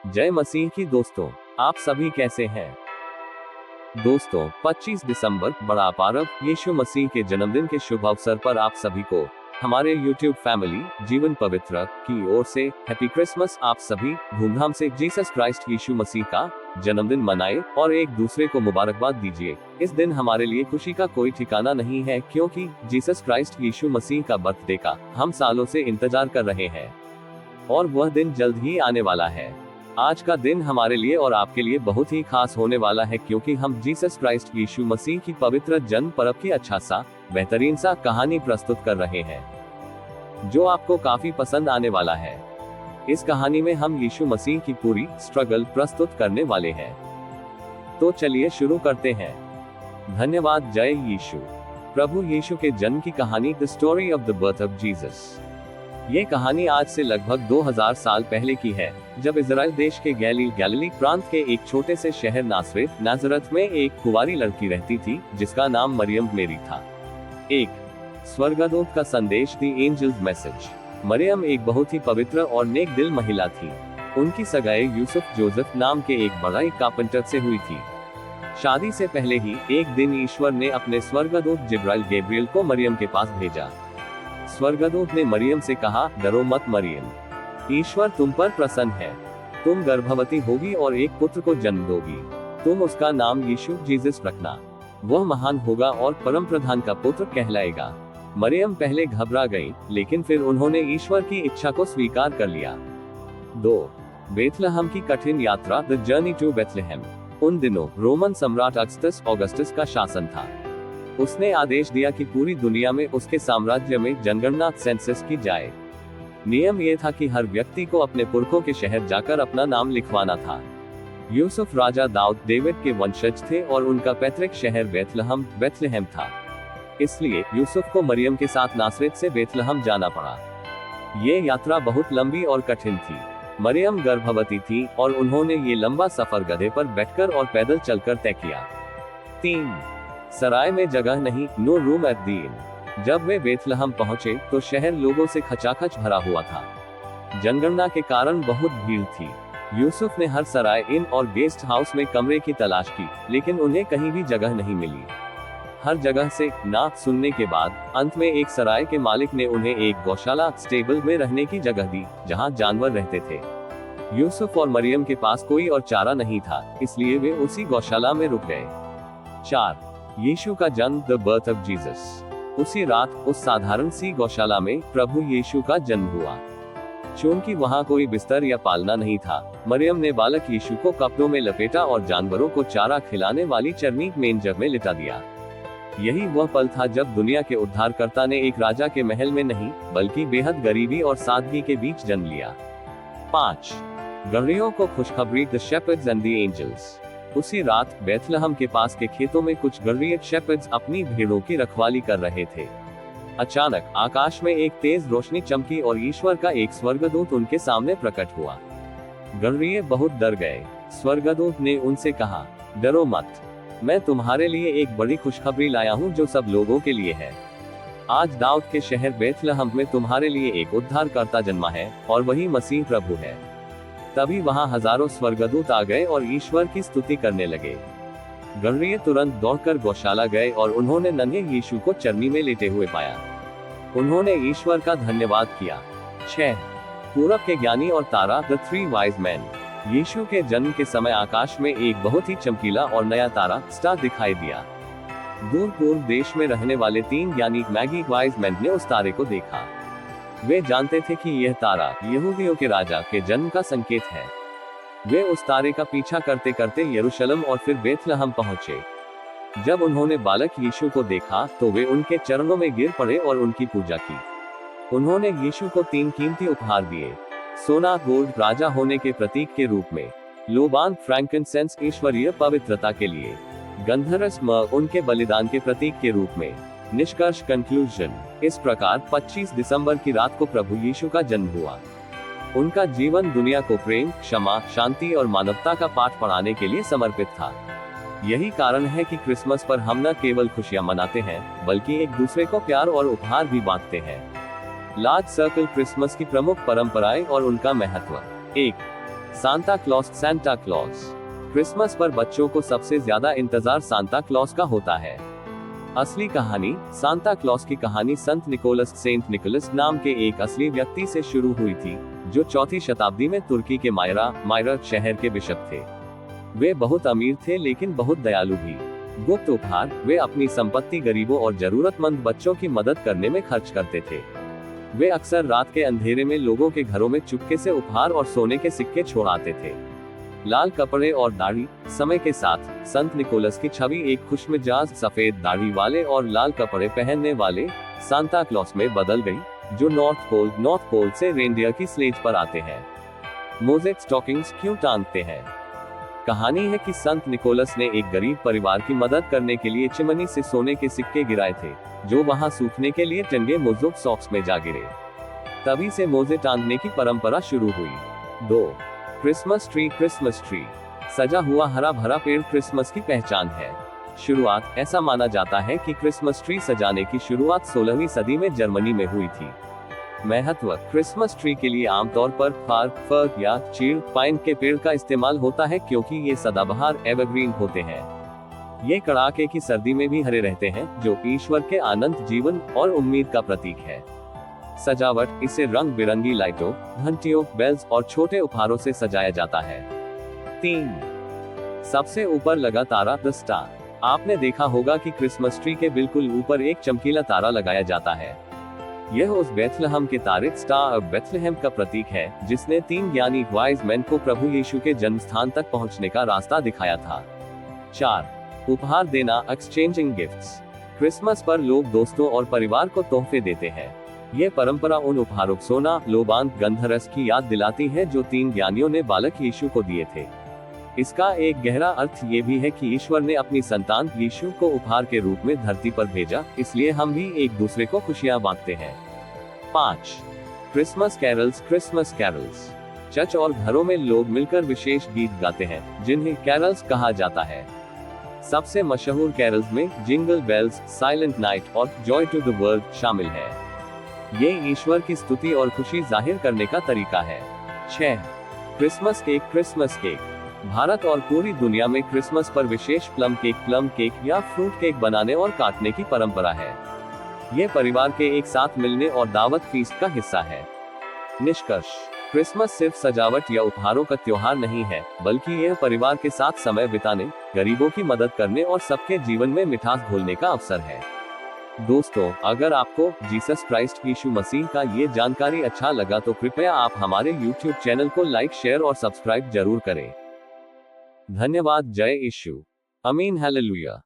जय मसीह की दोस्तों, आप सभी कैसे हैं? दोस्तों, 25 दिसंबर बड़ा पर्व यीशु मसीह के जन्मदिन के शुभ अवसर पर आप सभी को हमारे YouTube फैमिली जीवन पवित्र की ओर से हैप्पी क्रिसमस। आप सभी धूमधाम से जीसस क्राइस्ट यीशु मसीह का जन्मदिन मनाएं और एक दूसरे को मुबारकबाद दीजिए। इस दिन हमारे लिए खुशी का कोई ठिकाना नहीं है, क्योंकि जीसस क्राइस्ट यीशु मसीह का बर्थडे का हम सालों से इंतजार कर रहे हैं और वह दिन जल्द ही आने वाला है। आज का दिन हमारे लिए और आपके लिए बहुत ही खास होने वाला है, क्योंकि हम जीसस क्राइस्ट यीशु मसीह की पवित्र जन्म पर्व की अच्छा सा बेहतरीन सा कहानी प्रस्तुत कर रहे हैं, जो आपको काफी पसंद आने वाला है। इस कहानी में हम यीशु मसीह की पूरी स्ट्रगल प्रस्तुत करने वाले हैं। तो चलिए शुरू करते हैं। धन्यवाद। जय यीशु। प्रभु यीशु के जन्म की कहानी, the story of the birth of Jesus. ये कहानी आज से लगभग 2000 साल पहले की है, जब इजराइल देश के गैलीली प्रांत के एक छोटे से शहर नाजरत में एक कुंवारी लड़की रहती थी, जिसका नाम मरियम मेरी था। एक स्वर्गदूत का संदेश, द एंजल्स मैसेज। मरियम एक बहुत ही पवित्र और नेक दिल महिला थी। उनकी सगाई यूसुफ जोसेफ नाम के एक बड़ा कारपेंटर से हुई थी। शादी से पहले ही एक दिन ईश्वर ने अपने स्वर्गदूत गैब्रिएल को मरियम के पास भेजा। स्वर्गदूत ने मरियम से कहा, डरो मत मरियम, ईश्वर तुम पर प्रसन्न है। तुम गर्भवती होगी और एक पुत्र को जन्म दोगी। तुम उसका नाम यीशु जीसस रखना। वह महान होगा और परम प्रधान का पुत्र कहलाएगा। मरियम पहले घबरा गई, लेकिन फिर उन्होंने ईश्वर की इच्छा को स्वीकार कर लिया। 2 बेथलहम की कठिन यात्रा, द जर्नी टू बेथलहम। उन दिनों रोमन सम्राट ऑगस्टस का शासन था। उसने आदेश दिया कि पूरी दुनिया में उसके साम्राज्य में जनगणना सेंसस की जाए। नियम यह था कि हर व्यक्ति को अपने पुरखों के शहर जाकर अपना नाम लिखवाना था। यूसुफ राजा दाऊद डेविड के वंशज थे और उनका पैतृक शहर बेथलहम था। इसलिए यूसुफ को मरियम के साथ नासरत से बेथलहम जाना पड़ा। ये यात्रा बहुत लंबी और कठिन थी। मरियम गर्भवती थी और उन्होंने ये लंबा सफर गधे पर बैठकर और पैदल चलकर तय किया। 3 सराय में जगह नहीं, no room at the inn. जब वे बेथलहम पहुंचे तो शहर लोगों से खचाखच भरा हुआ था। जनगणना के कारण बहुत भीड़ थी। यूसुफ ने हर सराय, इन और गेस्ट हाउस में कमरे की तलाश की, लेकिन उन्हें कहीं भी जगह नहीं मिली। हर जगह से ना सुनने के बाद अंत में एक सराय के मालिक ने उन्हें एक गौशाला स्टेबल में रहने की जगह दी, जहां जानवर रहते थे। यूसुफ और मरियम के पास कोई और चारा नहीं था, इसलिए वे उसी गौशाला में रुक गए। 4 यीशु का जन्म, द बर्थ ऑफ जीसस। उसी रात उस साधारण सी गौशाला में प्रभु यीशु का जन्म हुआ। चूंकि वहां कोई बिस्तर या पालना नहीं था, मरियम ने बालक यीशु को कपड़ों में लपेटा और जानवरों को चारा खिलाने वाली चरनी मेंजर में लिटा दिया। यही वह पल था जब दुनिया के उद्धारकर्ता ने एक राजा के महल में नहीं, बल्कि बेहद गरीबी और सादगी के बीच जन्म लिया। 5 गदरियों को खुशखबरी, the shepherds and the angels. उसी रात बेथलहम के पास के खेतों में कुछ गदरिय शेपर्ड्स अपनी भेड़ों की रखवाली कर रहे थे। अचानक आकाश में एक तेज रोशनी चमकी और ईश्वर का एक स्वर्गदूत उनके सामने प्रकट हुआ। गदरिये बहुत डर गए। स्वर्गदूत ने उनसे कहा, डरो मत, मैं तुम्हारे लिए एक बड़ी खुशखबरी लाया हूं जो सब लोगों के लिए है। आज दाऊद के शहर बेथलहम में तुम्हारे लिए एक उद्धारकर्ता जन्मा है, और वही मसीह प्रभु है। तभी वहां हजारों स्वर्गदूत आ गए और ईश्वर की स्तुति करने लगे। गदरिये तुरंत दौड़कर गौशाला गए और उन्होंने नन्हे यीशु को चरनी में लेटे हुए पाया। उन्होंने ईश्वर का धन्यवाद किया। 6 पूरब के ज्ञानी और तारा, द 3 वाइज मैन। यीशु के जन्म के समय आकाश में एक बहुत ही चमकीला और नया तारा, स्टार दिखाई दिया। दूर पूर्व देश में रहने वाले 3 ज्ञानी मैगी वाइज मैन ने उस तारे को देखा। वे जानते थे कि यह तारा यहूदियों के राजा के जन्म का संकेत है। वे उस तारे का पीछा करते करते यरूशलेम और फिर बेथलहम पहुंचे। जब उन्होंने बालक यीशु को देखा तो वे उनके चरणों में गिर पड़े और उनकी पूजा की। उन्होंने यीशु को 3 कीमती उपहार दिए। सोना, गोल्ड राजा होने के प्रतीक के रूप में, लोबान फ्रैंकिनसेंस ईश्वरीय पवित्रता के लिए, गंधरस उनके बलिदान के प्रतीक के रूप में। निष्कर्ष, कंक्लूजन। इस प्रकार 25 दिसंबर की रात को प्रभु यीशु का जन्म हुआ। उनका जीवन दुनिया को प्रेम, क्षमा, शांति और मानवता का पाठ पढ़ाने के लिए समर्पित था। यही कारण है कि क्रिसमस पर हम न केवल खुशियां मनाते हैं, बल्कि एक दूसरे को प्यार और उपहार भी बांटते हैं। लार्ज सर्कल क्रिसमस की प्रमुख परंपराएं और उनका महत्व। 1 Santa Claus. Santa clause. Christmas पर बच्चों को सबसे ज्यादा इंतजार सांता क्लॉज का होता है। असली कहानी। सांता क्लॉज की कहानी सेंट निकोलस नाम के एक असली व्यक्ति से शुरू हुई थी, जो 4वीं शताब्दी में तुर्की के मायरा शहर के बिशप थे। वे बहुत अमीर थे लेकिन बहुत दयालु भी। गुप्त उपहार। वे अपनी संपत्ति गरीबों और जरूरतमंद बच्चों की मदद करने में खर्च करते थे। वे अक्सर रात के अंधेरे में लोगों के घरों में चुपके से उपहार और सोने के सिक्के छोड़ाते थे। लाल कपड़े और दाढ़ी। समय के साथ संत निकोलस की छवि एक खुशमिजाज सफेद दाढ़ी वाले और लाल कपड़े पहनने वाले सांता क्लॉज में बदल गई, जो नॉर्थ पोल से रेनडियर की स्लेज पर आते हैं। मोज़ेक स्टॉकिंग्स क्यों टांगते हैं? कहानी है कि संत निकोलस ने एक गरीब परिवार की मदद करने के लिए चिमनी से सोने के सिक्के गिराए थे, जो वहां सूखने के लिए टंगे मोज़ेक सॉक्स में जा गिरे। तभी से मोज़े टांगने की परंपरा शुरू हुई। 2. Christmas tree. क्रिसमस ट्री सजा हुआ हरा भरा पेड़ क्रिसमस की पहचान है। शुरुआत। ऐसा माना जाता है कि क्रिसमस ट्री सजाने की शुरुआत 16वीं सदी में जर्मनी में हुई थी। महत्व। क्रिसमस ट्री के लिए आमतौर पर फर या चीड़ पाइन के पेड़ का इस्तेमाल होता है, क्योंकि ये सदाबहार एवरग्रीन होते हैं। ये कड़ाके की सर्दी में भी हरे रहते हैं, जो ईश्वर के अनंत जीवन और उम्मीद का प्रतीक है। सजावट। इसे रंग बिरंगी लाइटों, घंटियों, बेल्स और छोटे उपहारों से सजाया जाता है। 3. सबसे ऊपर लगा तारा। The star. आपने देखा होगा कि क्रिसमस ट्री के बिल्कुल ऊपर एक चमकीला तारा लगाया जाता है। यह उस बेथलहम के तारे स्टार ऑफ बेथलहम का प्रतीक है, जिसने 3 ज्ञानी वाइज मैन को प्रभु यीशु के जन्म स्थान तक पहुंचने का रास्ता दिखाया था। 4. उपहार देना। Exchanging gifts. क्रिसमस पर लोग दोस्तों और परिवार को तोहफे देते हैं। यह परंपरा उन उपहारों सोना, लोबान, गंधरस की याद दिलाती है जो 3 ज्ञानियों ने बालक यीशु को दिए थे। इसका एक गहरा अर्थ ये भी है कि ईश्वर ने अपनी संतान यीशु को उपहार के रूप में धरती पर भेजा, इसलिए हम भी एक दूसरे को खुशियां बांटते हैं। 5. Christmas carols. Christmas carols church और घरों में लोग मिलकर विशेष गीत गाते हैं, जिन्हें कैरल्स कहा जाता है। सबसे मशहूर कैरल्स में जिंगल बेल्स, साइलेंट नाइट और जॉय टू द वर्ल्ड शामिल है। ये ईश्वर की स्तुति और खुशी जाहिर करने का तरीका है। 6. Christmas cake. Christmas cake Bharat और पूरी दुनिया में क्रिसमस पर विशेष प्लम केक या फ्रूट केक बनाने और काटने की परंपरा है। ये परिवार के एक साथ मिलने और दावत फीस्ट का हिस्सा है। निष्कर्ष। क्रिसमस सिर्फ सजावट या उपहारों का त्योहार नहीं है, बल्कि यह परिवार के साथ समय बिताने, गरीबों की मदद करने और सबके जीवन में मिठास घोलने का अवसर है। दोस्तों, अगर आपको जीसस क्राइस्ट यीशु मसीह का ये जानकारी अच्छा लगा तो कृपया आप हमारे YouTube चैनल को लाइक, शेयर और सब्सक्राइब जरूर करें। धन्यवाद। जय यीशु। आमीन। हालेलुया।